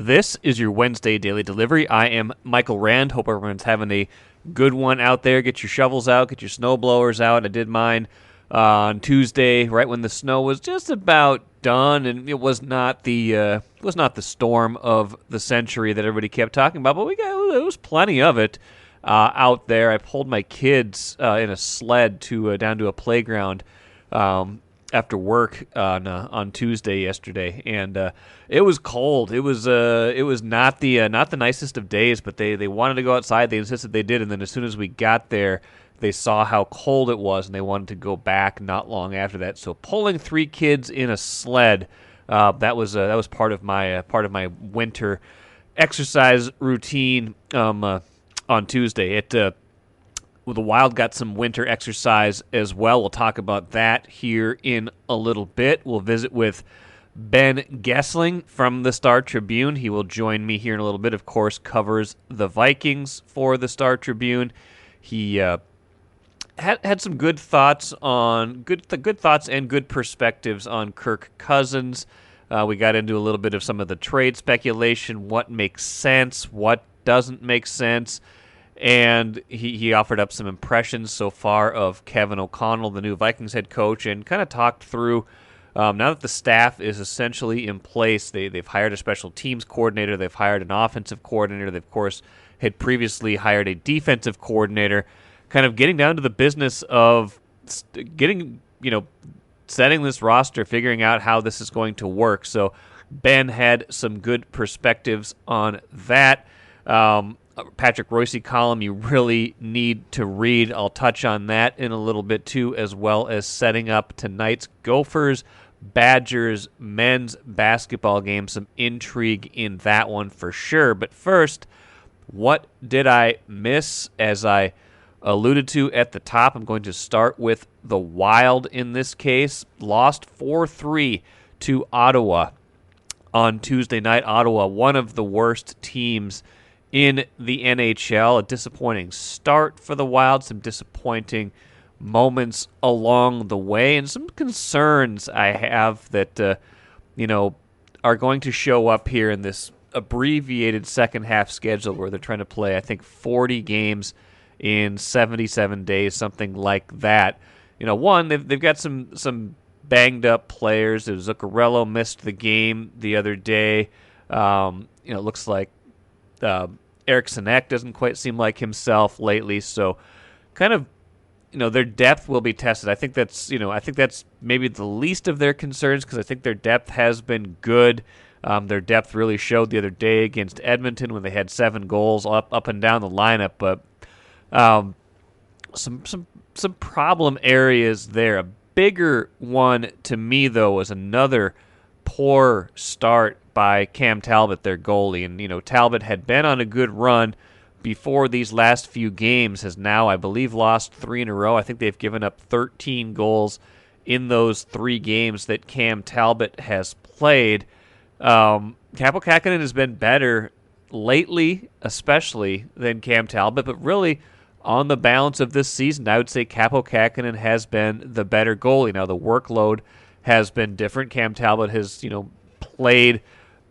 This is your Wednesday Daily Delivery. I am Michael Rand. Hope everyone's having a good one out there. Get your shovels out, get your snow blowers out. I did mine on Tuesday, right when the snow was just about done, and it was not the storm of the century that everybody kept talking about. But there was plenty of it out there. I pulled my kids in a sled down to a playground after work on Tuesday yesterday, and it was cold. It was not the nicest of days, but they wanted to go outside. They insisted they did, and then as soon as we got there, they saw how cold it was, and they wanted to go back not long after that. So pulling 3 kids in a sled, that was part of my winter exercise routine on Tuesday. The Wild got some winter exercise as well. We'll talk about that here in a little bit. We'll visit with Ben Goessling from the Star Tribune. He will join me here in a little bit. Of course, covers the Vikings for the Star Tribune. He had some good thoughts and good perspectives on Kirk Cousins. We got into a little bit of some of the trade speculation, what makes sense, what doesn't make sense. And he offered up some impressions so far of Kevin O'Connell, the new Vikings head coach, and kind of talked through, now that the staff is essentially in place, they've hired a special teams coordinator, they've hired an offensive coordinator, they, of course, had previously hired a defensive coordinator, kind of getting down to the business of setting this roster, figuring out how this is going to work. So Ben had some good perspectives on that. Patrick Reusse column you really need to read. I'll touch on that in a little bit too, as well as setting up tonight's Gophers Badgers men's basketball game. Some intrigue in that one for sure. But first, what did I miss? As I alluded to at the top, I'm going to start with the Wild in this case. Lost 4-3 to Ottawa on Tuesday night. Ottawa, one of the worst teams in the NHL. A disappointing start for the Wild, some disappointing moments along the way, and some concerns I have that are going to show up here in this abbreviated second half schedule where they're trying to play, I think, 40 games in 77 days, something like that. One, they've got some banged up players. Zuccarello missed the game the other day. It looks like Eric Sinek doesn't quite seem like himself lately, so kind of their depth will be tested. I think that's maybe the least of their concerns, because I think their depth has been good. Their depth really showed the other day against Edmonton when they had 7 goals up and down the lineup, but some problem areas there. A bigger one to me though was another poor start by Cam Talbot, their goalie. And, Talbot had been on a good run before these last few games, has now, I believe, lost 3 in a row. I think they've given up 13 goals in those 3 games that Cam Talbot has played. Kaapo Kähkönen has been better lately, especially, than Cam Talbot, but really on the balance of this season, I would say Kaapo Kähkönen has been the better goalie. Now, the workload has been different. Cam Talbot has, played,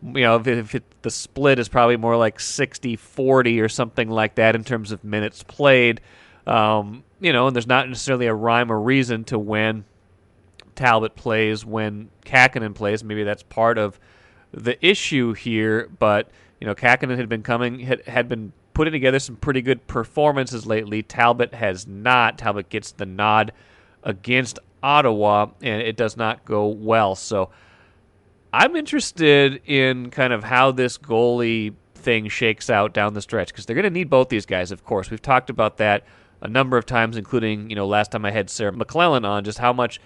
the split is probably more like 60-40 or something like that in terms of minutes played. And there's not necessarily a rhyme or reason to when Talbot plays, when Kähkönen plays. Maybe that's part of the issue here, but, Kähkönen had been putting together some pretty good performances lately. Talbot has not. Talbot gets the nod against Ottawa, and it does not go well. So I'm interested in kind of how this goalie thing shakes out down the stretch, because they're going to need both these guys, of course. We've talked about that a number of times, including, last time I had Sarah McClellan on, just how much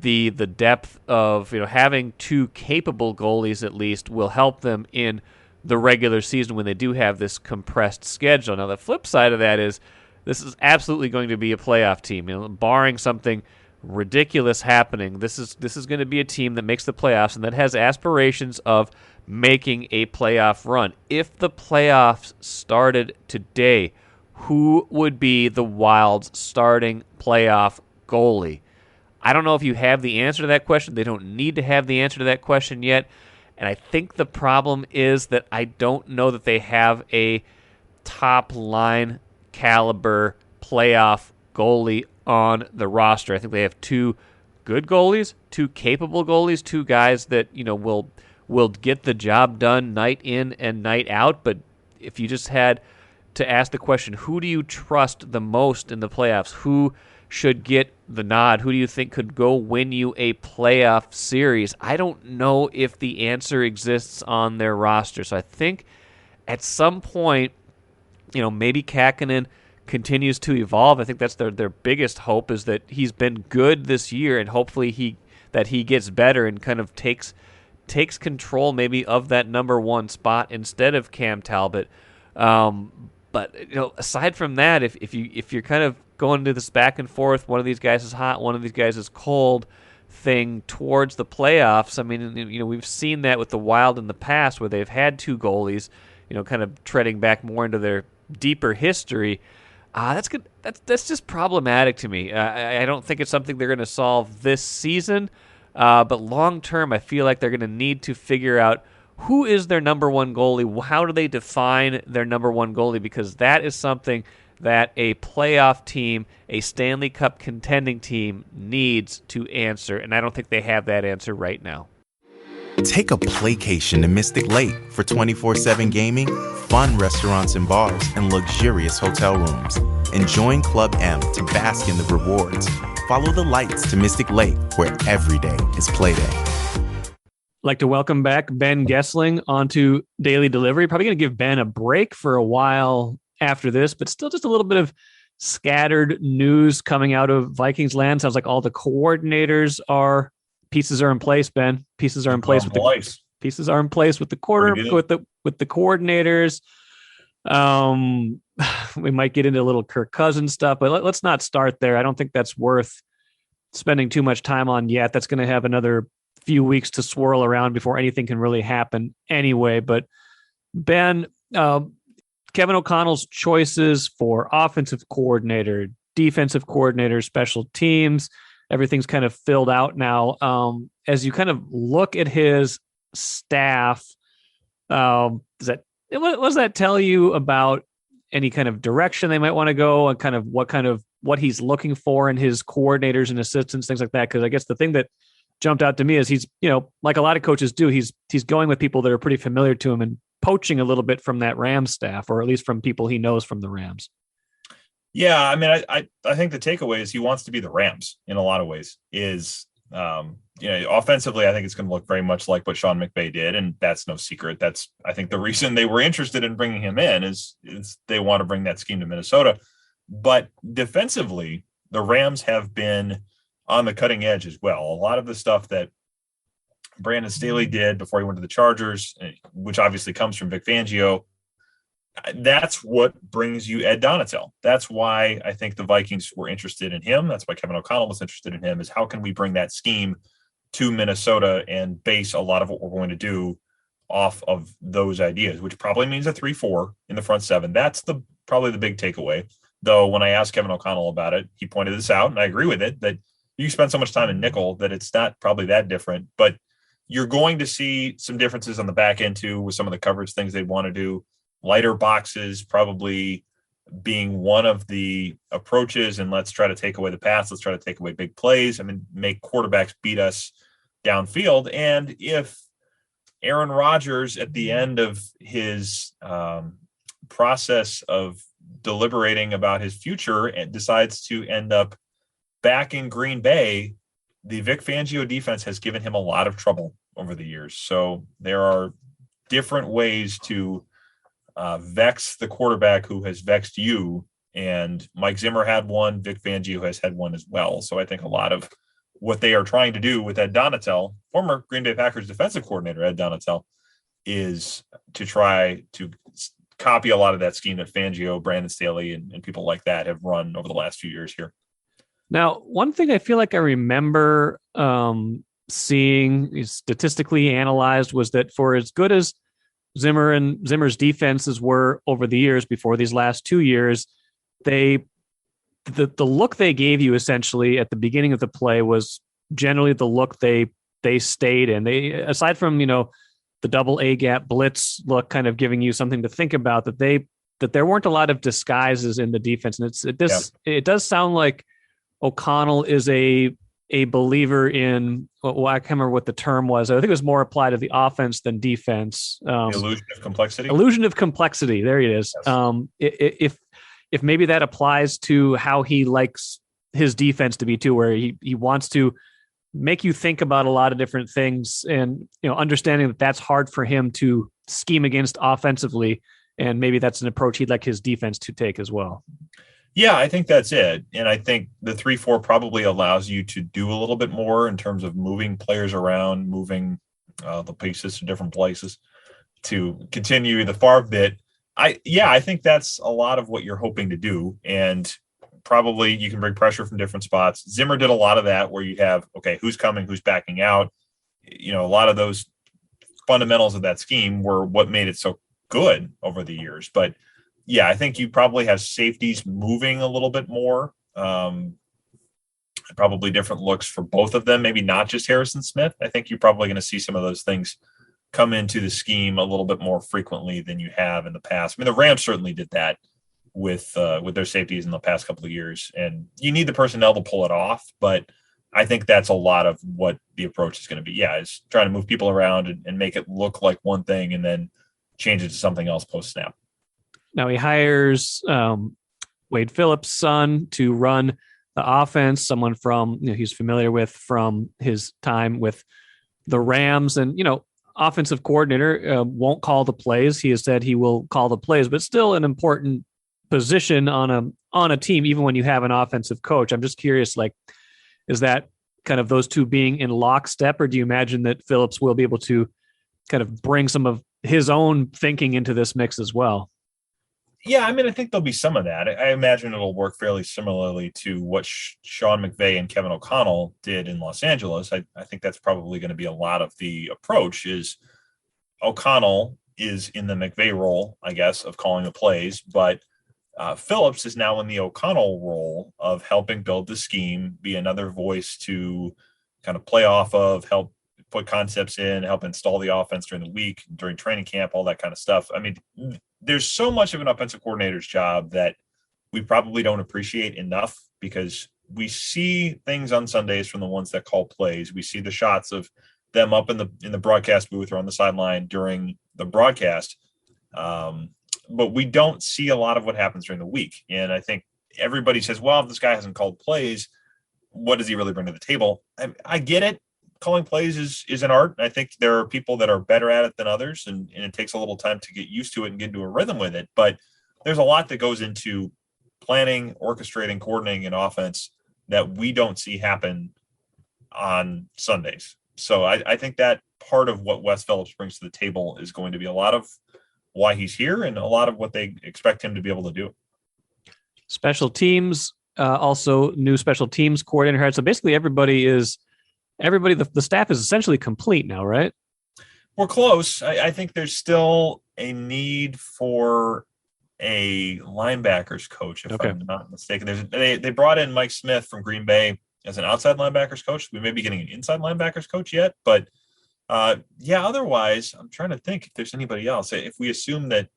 the depth of, having 2 capable goalies at least will help them in the regular season when they do have this compressed schedule. Now, the flip side of that is this is absolutely going to be a playoff team. Barring something ridiculous happening, this is going to be a team that makes the playoffs and that has aspirations of making a playoff run. If the playoffs started today, who would be the Wild's starting playoff goalie? I don't know if you have the answer to that question. They don't need to have the answer to that question yet. And I think the problem is that I don't know that they have a top line caliber playoff goalie on the roster. I think they have two good goalies, two capable goalies, two guys that, will get the job done night in and night out. But if you just had to ask the question, who do you trust the most in the playoffs? Who should get the nod? Who do you think could go win you a playoff series? I don't know if the answer exists on their roster. So I think at some point, maybe Kähkönen continues to evolve. I think that's their biggest hope, is that he's been good this year, and hopefully he gets better and kind of takes control maybe of that number one spot instead of Cam Talbot. But aside from that, if you're kind of going to this back and forth, one of these guys is hot, one of these guys is cold thing towards the playoffs. I mean, we've seen that with the Wild in the past, where they've had two goalies, kind of treading back more into their deeper history. That's good. That's just problematic to me. I don't think it's something they're going to solve this season. But long term, I feel like they're going to need to figure out who is their number one goalie. How do they define their number one goalie? Because that is something that a playoff team, a Stanley Cup contending team, needs to answer. And I don't think they have that answer right now. Take a playcation to Mystic Lake for 24/7 gaming, fun restaurants and bars, and luxurious hotel rooms. And join Club M to bask in the rewards. Follow the lights to Mystic Lake, where every day is play day. I'd like to welcome back Ben Goessling onto Daily Delivery. Probably going to give Ben a break for a while after this, but still just a little bit of scattered news coming out of Vikings land. Sounds like all the pieces are in place, Ben. Pieces are in place with the coordinators. We might get into a little Kirk Cousins stuff, but let's not start there. I don't think that's worth spending too much time on yet. That's going to have another few weeks to swirl around before anything can really happen anyway. But Ben, Kevin O'Connell's choices for offensive coordinator, defensive coordinator, special teams, everything's kind of filled out now. As you kind of look at his staff, what does that tell you about any kind of direction they might want to go, and kind of what he's looking for in his coordinators and assistants, things like that? Because I guess the thing that jumped out to me is he's, like a lot of coaches do, he's going with people that are pretty familiar to him and poaching a little bit from that Rams staff, or at least from people he knows from the Rams. Yeah, I mean, I think the takeaway is he wants to be the Rams in a lot of ways. Offensively, I think it's going to look very much like what Sean McVay did, and that's no secret. That's, I think, the reason they were interested in bringing him in is they want to bring that scheme to Minnesota. But defensively, the Rams have been on the cutting edge as well. A lot of the stuff that Brandon Staley did before he went to the Chargers, which obviously comes from Vic Fangio, that's what brings you Ed Donatel. That's why I think the Vikings were interested in him. That's why Kevin O'Connell was interested in him, is how can we bring that scheme to Minnesota and base a lot of what we're going to do off of those ideas, which probably means a 3-4 in the front seven. That's probably the big takeaway. Though when I asked Kevin O'Connell about it, he pointed this out, and I agree with it, that you spend so much time in nickel that it's not probably that different. But you're going to see some differences on the back end too, with some of the coverage things they want to do. Lighter boxes probably being one of the approaches, and let's try to take away the pass. Let's try to take away big plays. I mean, make quarterbacks beat us downfield. And if Aaron Rodgers at the end of his process of deliberating about his future and decides to end up back in Green Bay, the Vic Fangio defense has given him a lot of trouble over the years. So there are different ways to vex the quarterback who has vexed you. And Mike Zimmer had one. Vic Fangio has had one as well. So I think a lot of what they are trying to do with Ed Donatel, former Green Bay Packers defensive coordinator Ed Donatel, is to try to copy a lot of that scheme that Fangio, Brandon Staley, and people like that have run over the last few years here. Now, one thing I feel like I remember seeing statistically analyzed was that for as good as Zimmer's defenses were over the years before these last 2 years, the look they gave you essentially at the beginning of the play was generally the look they stayed in. They, aside from, the double A gap blitz look kind of giving you something to think about, that there weren't a lot of disguises in the defense. And it does sound like O'Connell is a believer in, well, I can't remember what the term was. I think it was more applied to the offense than defense. The illusion of complexity. Illusion of complexity. There it is. Yes. If maybe that applies to how he likes his defense to be too, where he wants to make you think about a lot of different things, and understanding that that's hard for him to scheme against offensively, and maybe that's an approach he'd like his defense to take as well. Yeah, I think that's it. And I think the 3-4 probably allows you to do a little bit more in terms of moving players around, moving the pieces to different places to continue the far bit. I think that's a lot of what you're hoping to do. And probably you can bring pressure from different spots. Zimmer did a lot of that, where you have, okay, who's coming, who's backing out. A lot of those fundamentals of that scheme were what made it so good over the years. But yeah, I think you probably have safeties moving a little bit more. Probably different looks for both of them, maybe not just Harrison Smith. I think you're probably going to see some of those things come into the scheme a little bit more frequently than you have in the past. I mean, the Rams certainly did that with their safeties in the past couple of years, and you need the personnel to pull it off. But I think that's a lot of what the approach is going to be. Yeah, is trying to move people around and make it look like one thing and then change it to something else post snap. Now he hires Wade Phillips' son to run the offense, someone from he's familiar with from his time with the Rams, and offensive coordinator won't call the plays. He has said he will call the plays, but still an important position on a team, even when you have an offensive coach. I'm just curious, is that kind of those two being in lockstep, or do you imagine that Phillips will be able to kind of bring some of his own thinking into this mix as well? Yeah, I mean, I think there'll be some of that. I imagine it'll work fairly similarly to what Sean McVay and Kevin O'Connell did in Los Angeles. I think that's probably going to be a lot of the approach. Is O'Connell is in the McVay role, I guess, of calling the plays, but Phillips is now in the O'Connell role of helping build the scheme, be another voice to kind of play off of, help put concepts in, help install the offense during the week, during training camp, all that kind of stuff. I mean, there's so much of an offensive coordinator's job that we probably don't appreciate enough, because we see things on Sundays from the ones that call plays. We see the shots of them up in the broadcast booth or on the sideline during the broadcast. But we don't see a lot of what happens during the week. And I think everybody says, well, if this guy hasn't called plays, what does he really bring to the table? I get it. Calling plays is an art. I think there are people that are better at it than others, and it takes a little time to get used to it and get into a rhythm with it. But there's a lot that goes into planning, orchestrating, coordinating an offense that we don't see happen on Sundays. So I think that part of what Wes Phillips brings to the table is going to be a lot of why he's here and a lot of what they expect him to be able to do. Special teams, also new special teams coordinator. So basically the staff is essentially complete now, right? We're close. I think there's still a need for a linebackers coach, if I'm not mistaken. They brought in Mike Smith from Green Bay as an outside linebackers coach. We may be getting an inside linebackers coach yet, but otherwise, I'm trying to think if there's anybody else. If we assume that,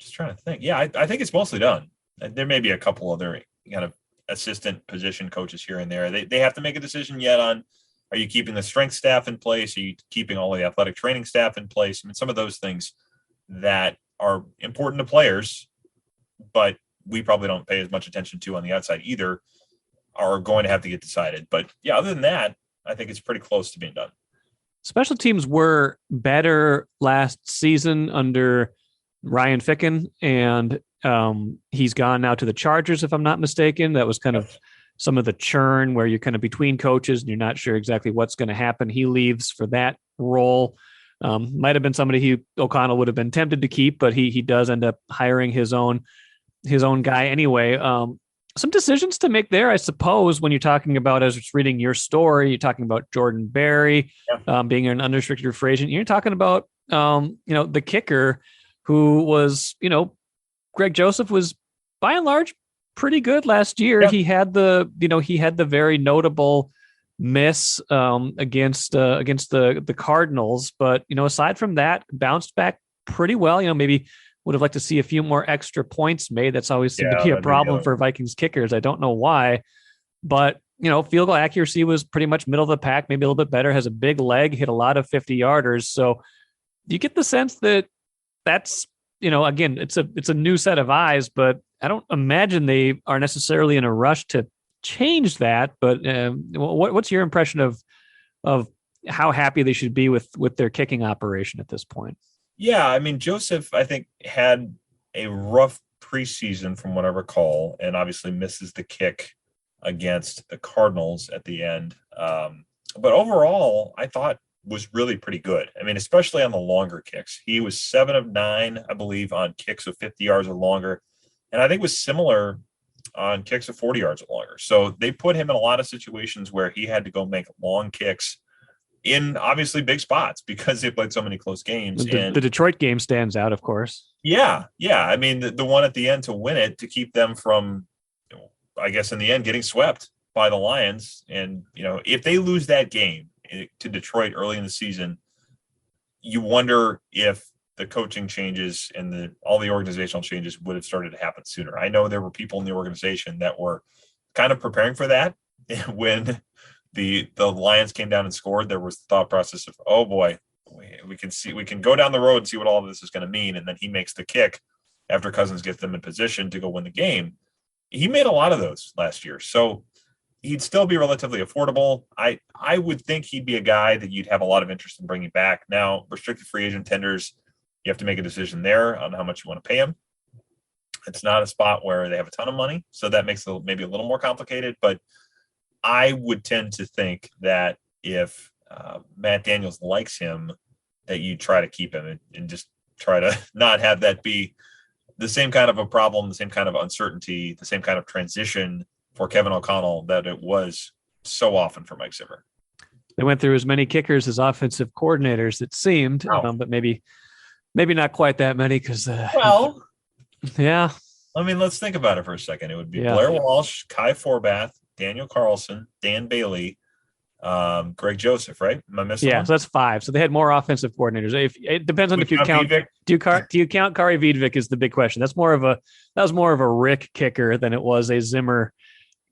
just trying to think. Yeah, I think it's mostly done. There may be a couple other kind of assistant position coaches here and there. They have to make a decision yet on, are you keeping the strength staff in place? Are you keeping all of the athletic training staff in place? I mean, some of those things that are important to players, but we probably don't pay as much attention to on the outside either, are going to have to get decided. But yeah, other than that, I think it's pretty close to being done. Special teams were better last season under Ryan Ficken, and he's gone now to the Chargers, if I'm not mistaken. That was kind of some of the churn where you're kind of between coaches and you're not sure exactly what's going to happen. He leaves for that role. Might have been somebody O'Connell would have been tempted to keep, but he does end up hiring his own guy anyway. Some decisions to make there, I suppose, when you're talking about, as it's reading your story, you're talking about Jordan Berry being an unrestricted free agent. You're talking about, the kicker who was, Greg Joseph was by and large pretty good last year. Yeah. He had the very notable miss against the Cardinals. But, aside from that, bounced back pretty well. Maybe would have liked to see a few more extra points made. That's always seemed to be a problem for Vikings kickers. I don't know why, but field goal accuracy was pretty much middle of the pack, maybe a little bit better, has a big leg, hit a lot of 50-yarders. So you get the sense that that's, again, it's a new set of eyes, but I don't imagine they are necessarily in a rush to change that. But what's your impression of how happy they should be with their kicking operation at this point? Yeah, I mean, Joseph, I think, had a rough preseason from what I recall, and obviously misses the kick against the Cardinals at the end. But overall, I thought was really pretty good. I mean, especially on the longer kicks. He was 7 of 9, I believe, on kicks of 50 yards or longer. And I think was similar on kicks of 40 yards or longer. So they put him in a lot of situations where he had to go make long kicks in obviously big spots because they played so many close games. The Detroit game stands out, of course. Yeah. I mean, the one at the end to win it, to keep them from, I guess in the end, getting swept by the Lions. And, if they lose that game to Detroit early in the season, you wonder if the coaching changes and all the organizational changes would have started to happen sooner. I know there were people in the organization that were kind of preparing for that. When the Lions came down and scored, there was the thought process of, oh boy, we can go down the road and see what all of this is going to mean. And then he makes the kick after Cousins gets them in position to go win the game. He made a lot of those last year. So he'd still be relatively affordable. I would think he'd be a guy that you'd have a lot of interest in bringing back. Now, restricted free agent tenders, you have to make a decision there on how much you want to pay him. It's not a spot where they have a ton of money, so that makes it maybe a little more complicated. But I would tend to think that if Matt Daniels likes him, that you try to keep him and just try to not have that be the same kind of a problem, the same kind of uncertainty, the same kind of transition for Kevin O'Connell that it was so often for Mike Zimmer. They went through as many kickers as offensive coordinators, it seemed, but maybe not quite that many because, yeah. I mean, let's think about it for a second. It would be Blair Walsh, Kai Forbath, Daniel Carlson, Dan Bailey, Greg Joseph, right? Am I missing one? So that's 5. So they had more offensive coordinators. It depends on if you count. Do you count Kari Vidvik is the big question. That was more of a Rick kicker than it was a Zimmer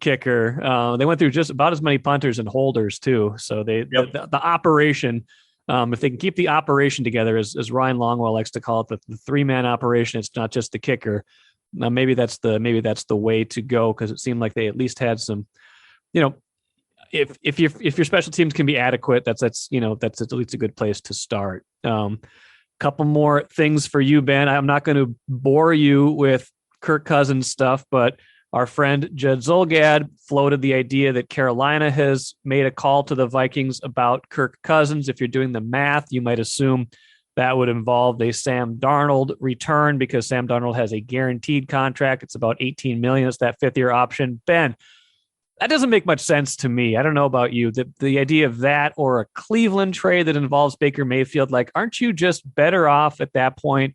kicker. They went through just about as many punters and holders too. So the operation, if they can keep the operation together, as Ryan Longwell likes to call it, the 3-man operation, it's not just the kicker. Maybe that's the way to go, because it seemed like they at least had some, if your special teams can be adequate, that's at least a good place to start. Couple more things for you, Ben. I'm not going to bore you with Kirk Cousins stuff, but our friend Judd Zulgad floated the idea that Carolina has made a call to the Vikings about Kirk Cousins. If you're doing the math, you might assume that would involve a Sam Darnold return, because Sam Darnold has a guaranteed contract. It's about $18 million. It's that 5th-year option. Ben, that doesn't make much sense to me. I don't know about you. The idea of that, or a Cleveland trade that involves Baker Mayfield, aren't you just better off at that point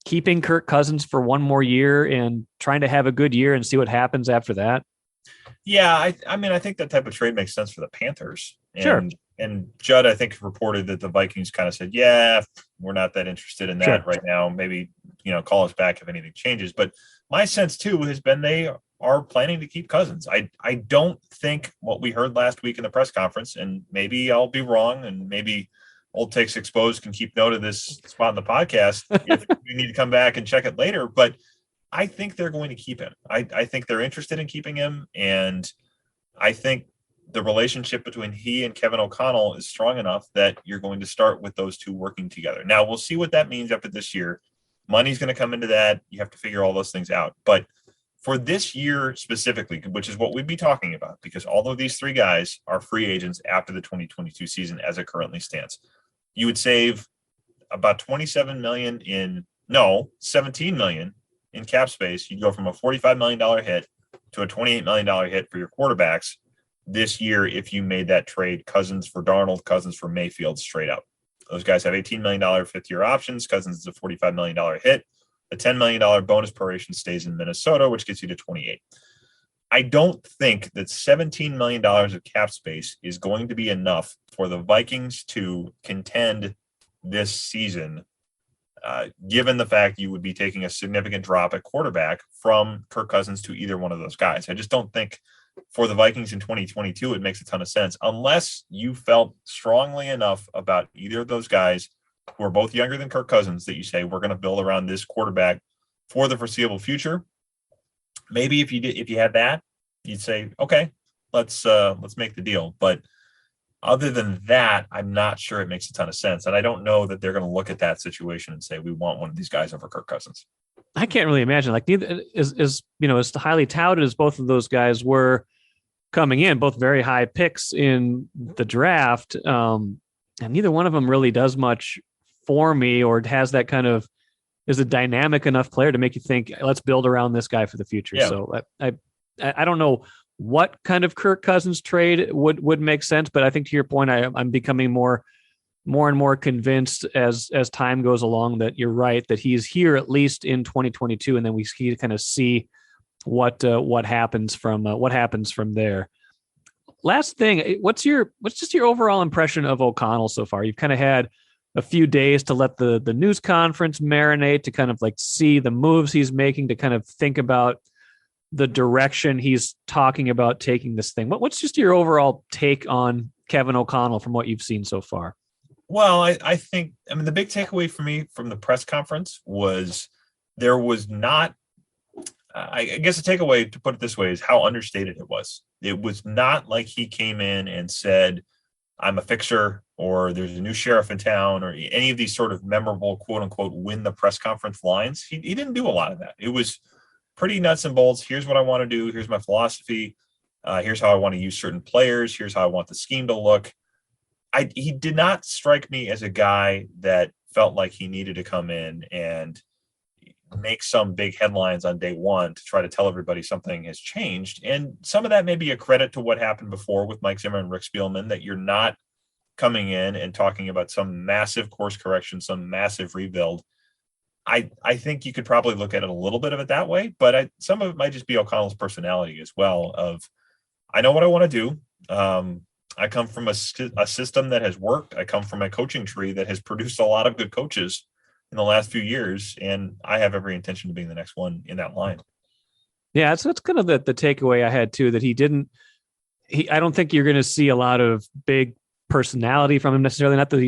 keeping Kirk Cousins for one more year and trying to have a good year and see what happens after that? Yeah, I mean, I think that type of trade makes sense for the Panthers. Sure. And Judd, I think, reported that the Vikings kind of said, yeah, we're not that interested in that right now. Maybe, call us back if anything changes. But my sense, too, has been they are planning to keep Cousins. I don't think what we heard last week in the press conference, and maybe I'll be wrong, and maybe Old Takes Exposed can keep note of this spot in the podcast if we need to come back and check it later. But I think they're going to keep him. I think they're interested in keeping him. And I think the relationship between he and Kevin O'Connell is strong enough that you're going to start with those two working together. Now, we'll see what that means after this year. Money's going to come into that. You have to figure all those things out. But for this year specifically, which is what we'd be talking about, because all of these 3 guys are free agents after the 2022 season as it currently stands, you would save about $17 million in cap space. You'd go from a $45 million hit to a $28 million hit for your quarterbacks this year if you made that trade, Cousins for Darnold, Cousins for Mayfield, straight up. Those guys have $18 million 5th-year options. Cousins is a $45 million hit. The $10 million bonus proration stays in Minnesota, which gets you to 28. I don't think that $17 million of cap space is going to be enough for the Vikings to contend this season, given the fact you would be taking a significant drop at quarterback from Kirk Cousins to either one of those guys. I just don't think for the Vikings in 2022, it makes a ton of sense unless you felt strongly enough about either of those guys who are both younger than Kirk Cousins that you say, we're going to build around this quarterback for the foreseeable future. Maybe if you had that, you'd say, okay, let's make the deal. But other than that, I'm not sure it makes a ton of sense. And I don't know that they're going to look at that situation and say, we want one of these guys over Kirk Cousins. I can't really imagine, like, neither is as highly touted as both of those guys were coming in, both very high picks in the draft. And neither one of them really does much for me, or has that kind of, is a dynamic enough player to make you think, let's build around this guy for the future. Yeah. So I don't know what kind of Kirk Cousins trade would make sense, but I think to your point, I'm becoming more and more convinced as time goes along that you're right, that he's here at least in 2022, and then we kind of see what happens from there. Last thing, what's just your overall impression of O'Connell so far? You've kind of had a few days to let the news conference marinate, to kind of like see the moves he's making, to kind of think about the direction he's talking about taking this thing. What's just your overall take on Kevin O'Connell from what you've seen so far? Well, I think the big takeaway for me from the press conference was there was not, I guess the takeaway, to put it this way, is how understated it was. It was not like he came in and said, I'm a fixer, or there's a new sheriff in town, or any of these sort of memorable, quote unquote, win the press conference lines. He didn't do a lot of that. It was pretty nuts and bolts. Here's what I want to do. Here's my philosophy. Here's how I want to use certain players. Here's how I want the scheme to look. He did not strike me as a guy that felt like he needed to come in and make some big headlines on day one to try to tell everybody something has changed. And some of that may be a credit to what happened before with Mike Zimmer and Rick Spielman, that you're not coming in and talking about some massive course correction, some massive rebuild. I think you could probably look at it a little bit of it that way, but some of it might just be O'Connell's personality as well. Of, I know what I want to do. I come from a system that has worked. I come from a coaching tree that has produced a lot of good coaches in the last few years, and I have every intention of being the next one in that line. Yeah, so that's kind of the takeaway I had too, that I don't think you're going to see a lot of big personality from him necessarily. Not that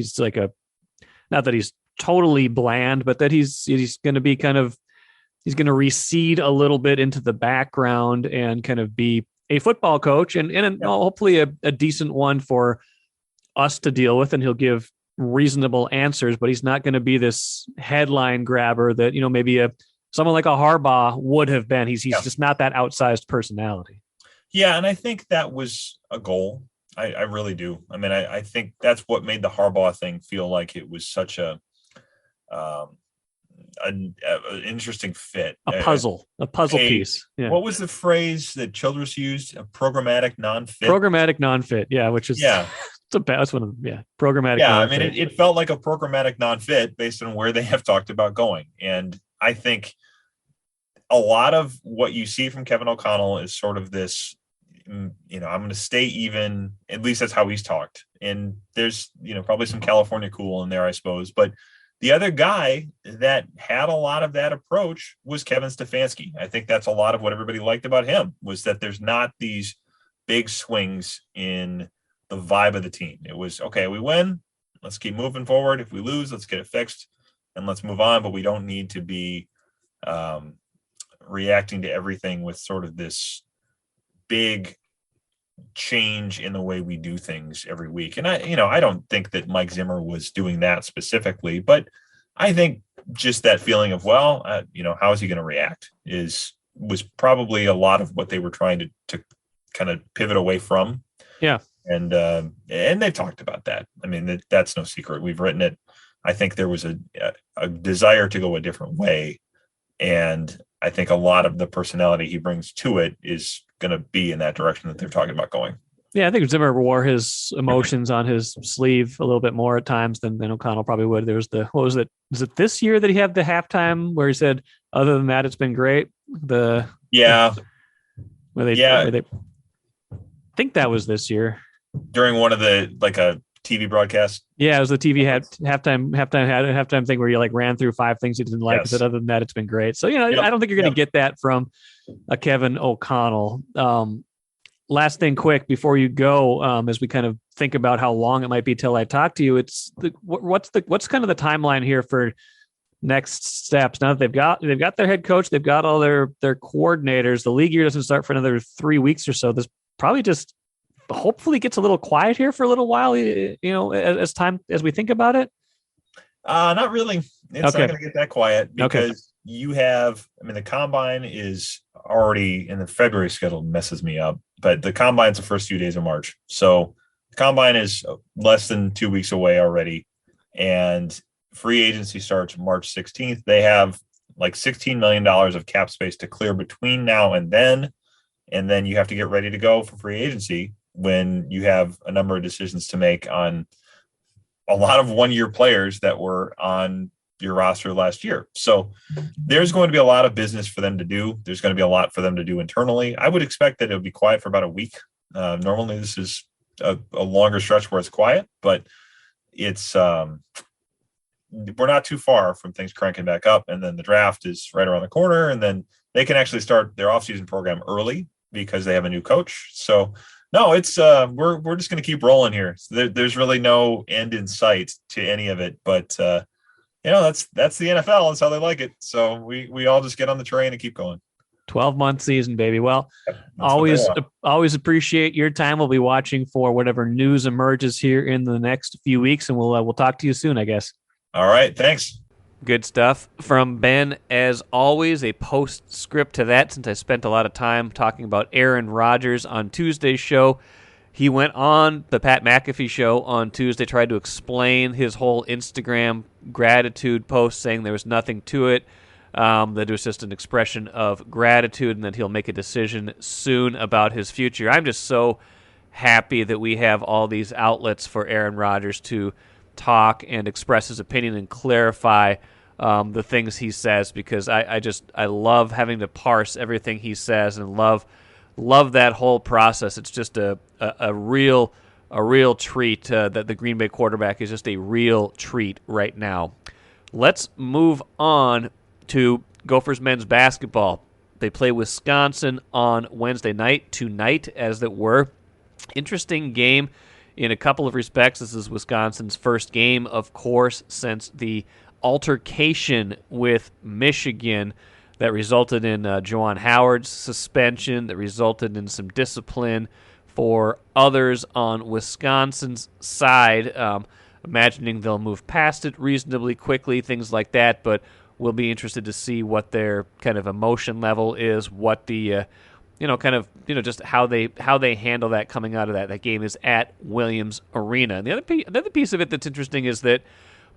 he's totally bland, but that he's going to be he's going to recede a little bit into the background and kind of be a football coach and hopefully a decent one for us to deal with. And he'll give reasonable answers, but he's not going to be this headline grabber that, maybe someone like a Harbaugh would have been. He's just not that outsized personality. Yeah. And I think that was a goal. I really do. I think that's what made the Harbaugh thing feel like it was such an interesting fit. A puzzle piece. Yeah. What was the phrase that Childress used? A programmatic non-fit? Programmatic non-fit. Yeah. Which is, that's one of them. Yeah. Programmatic. Yeah. Non-fit. It felt like a programmatic non-fit based on where they have talked about going. And I think a lot of what you see from Kevin O'Connell is sort of this, I'm going to stay even. At least that's how he's talked. And there's, probably some California cool in there, I suppose. But the other guy that had a lot of that approach was Kevin Stefanski. I think that's a lot of what everybody liked about him, was that there's not these big swings in the vibe of the team. It was, okay, we win, let's keep moving forward. If we lose, let's get it fixed and let's move on. But we don't need to be reacting to everything with sort of this big change in the way we do things every week. And I don't think that Mike Zimmer was doing that specifically, but I think just that feeling of, how is he going to react was probably a lot of what they were trying to kind of pivot away from. Yeah. And they've talked about that. That's no secret. We've written it. I think there was a desire to go a different way. And I think a lot of the personality he brings to it is going to be in that direction that they're talking about going. Yeah, I think Zimmer wore his emotions on his sleeve a little bit more at times than O'Connell probably would. There was what was it? Was it this year that he had the halftime where he said, other than that, it's been great? Was Where they think that was this year during one of the a TV broadcast. Yeah, it was the TV halftime thing where you ran through 5 things you didn't like. Yes. I said, other than that, it's been great. So, I don't think you're going to get that from a Kevin O'Connell. Last thing quick before you go, as we kind of think about how long it might be till I talk to you, it's what's kind of the timeline here for next steps? Now that they've got their head coach, they've got all their coordinators. The league year doesn't start for another 3 weeks or so. This probably just hopefully gets a little quiet here for a little while, as we think about it. Not really. It's not going to get that quiet because you have, the combine is already in the February schedule, messes me up, but the combine's the first few days of March. So the combine is less than 2 weeks away already. And free agency starts March 16th. They have $16 million of cap space to clear between now and then. And then you have to get ready to go for free agency when you have a number of decisions to make on a lot of one-year players that were on your roster last year. So there's going to be a lot of business for them to do. There's going to be a lot for them to do internally. I would expect that it'll be quiet for about a week. Normally this is a longer stretch where it's quiet, but it's we're not too far from things cranking back up. And then the draft is right around the corner, and then they can actually start their offseason program early because they have a new coach. So no, it's we're just going to keep rolling here. There's really no end in sight to any of it, but that's the NFL. That's how they like it. So we all just get on the train and keep going. 12-month season, baby. Well, always appreciate your time. We'll be watching for whatever news emerges here in the next few weeks, and we'll talk to you soon, I guess. All right, thanks. Good stuff from Ben, as always. A postscript to that, since I spent a lot of time talking about Aaron Rodgers on Tuesday's show. He went on the Pat McAfee show on Tuesday, tried to explain his whole Instagram gratitude post, saying there was nothing to it, that it was just an expression of gratitude, and that he'll make a decision soon about his future. I'm just so happy that we have all these outlets for Aaron Rodgers to talk and express his opinion and clarify the things he says, because I love having to parse everything he says, and love that whole process. It's just a real treat that the Green Bay quarterback is just a real treat right now. Let's move on to Gophers men's basketball. They play Wisconsin on Wednesday night, tonight as it were. Interesting game in a couple of respects. This is Wisconsin's first game, of course, since the altercation with Michigan that resulted in Juwan Howard's suspension, that resulted in some discipline for others on Wisconsin's side. Imagining they'll move past it reasonably quickly, things like that, but we'll be interested to see what their kind of emotion level is, what the just how they handle that coming out of that. That game is at Williams Arena. And the other piece of it that's interesting is that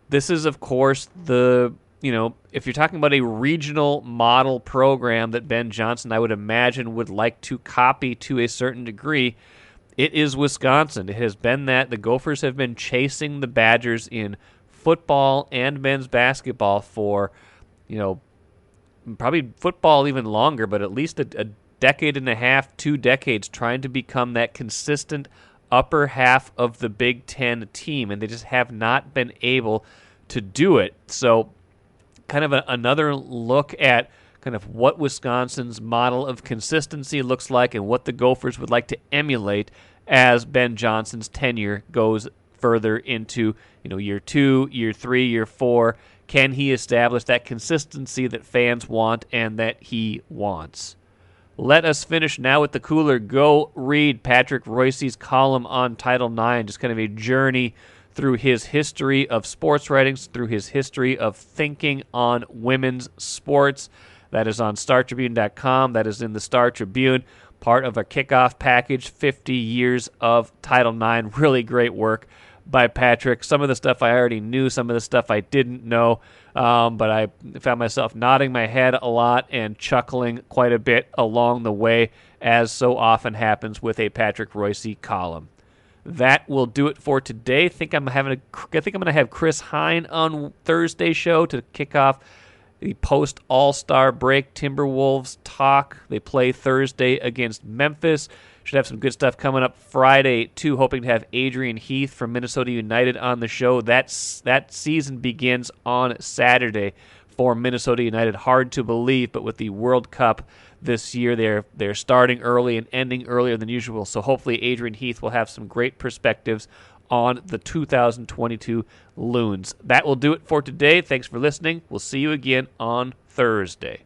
this is, of course, if you're talking about a regional model program that Ben Johnson, I would imagine, would like to copy to a certain degree, it is Wisconsin. It has been that. The Gophers have been chasing the Badgers in football and men's basketball for, probably football even longer, but at least a decade and a half, 2 decades, trying to become that consistent upper half of the Big Ten team, and they just have not been able to do it. So kind of another look at kind of what Wisconsin's model of consistency looks like and what the Gophers would like to emulate as Ben Johnson's tenure goes further into year 2, year 3, year 4. Can he establish that consistency that fans want and that he wants? Let us finish now with the cooler. Go read Patrick Reusse's column on Title IX, just kind of a journey through his history of sports writings, through his history of thinking on women's sports. That is on StarTribune.com. That is in the Star Tribune, part of a kickoff package, 50 years of Title IX. Really great work by Patrick. Some of the stuff I already knew, some of the stuff I didn't know, but I found myself nodding my head a lot and chuckling quite a bit along the way, as so often happens with a Patrick Reusse column. That will do it for today. I think I'm going to have Chris Hine on Thursday's show to kick off the post All-Star break. Timberwolves talk. They play Thursday against Memphis. Should have some good stuff coming up Friday, too. Hoping to have Adrian Heath from Minnesota United on the show. That season begins on Saturday for Minnesota United. Hard to believe, but with the World Cup this year, they're starting early and ending earlier than usual. So hopefully Adrian Heath will have some great perspectives on the 2022 Loons. That will do it for today. Thanks for listening. We'll see you again on Thursday.